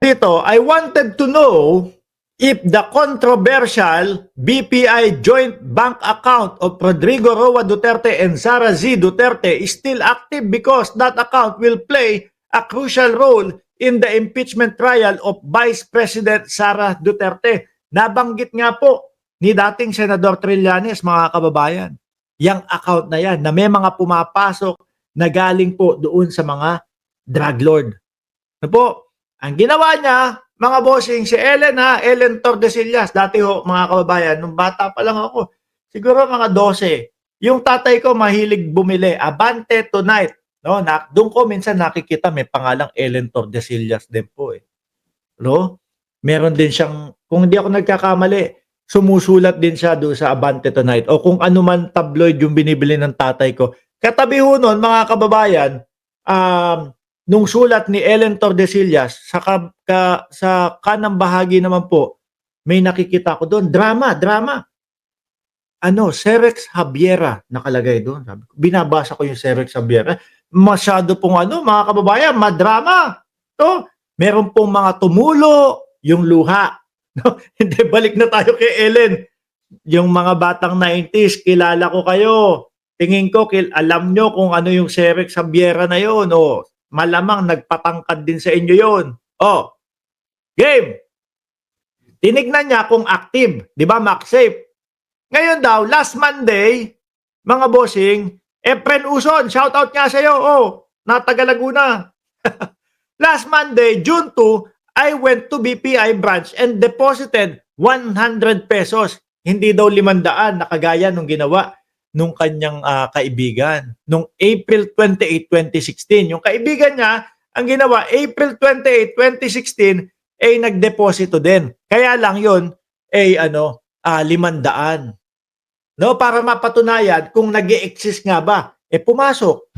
Dito, I wanted to know if the controversial BPI joint bank account of Rodrigo Roa Duterte and Sara Z Duterte is still active because that account will play a crucial role in the impeachment trial of Vice President Sara Duterte. Nabanggit nga po ni dating Senador Trillanes, mga kababayan, yung account na yan, na may mga pumapasok na galing po doon sa mga drug lord. Ano po? Ang ginawa niya, mga bossing, si Ellen Ellen Tordesillas, dati ho, mga kababayan, nung bata pa lang ako, siguro mga 12, yung tatay ko mahilig bumili, Abante Tonight, no? Doon ko minsan nakikita may pangalang Ellen Tordesillas din po eh. No? Meron din siyang, kung hindi ako nagkakamali, sumusulat din siya doon sa Abante Tonight o kung ano man tabloid yung binibili ng tatay ko. Katabi ho nun, mga kababayan, nung sulat ni Ellen Tordesillas, sa kanang bahagi naman po, may nakikita ko doon, drama. Cerex Javiera nakalagay doon. Binabasa ko yung Cerex Javiera. Masyado pong mga kababayan, madrama. To, meron pong mga tumulo, yung luha. No? Hindi, balik na tayo kay Ellen. Yung mga batang 90s, kilala ko kayo. Tingin ko, alam nyo kung ano yung Cerex Javiera na yun. O, malamang nagpatangkad din sa inyo yun. O, game! Tinignan niya kung active. Di ba, MaxSafe? Ngayon daw, last Monday, mga bossing, Efren Uson, shoutout nga sa'yo. O, nataga Laguna. Last Monday, June 2, I went to BPI branch and deposited 100 pesos. Hindi daw 500 na kagaya nung ginawa nung kanyang kaibigan. Nung April 28, 2016. Yung kaibigan niya, ang ginawa, April 28, 2016, ay nagdeposito din. Kaya lang yun, ay 500. No, para mapatunayan kung nag-e-exist nga ba. Pumasok.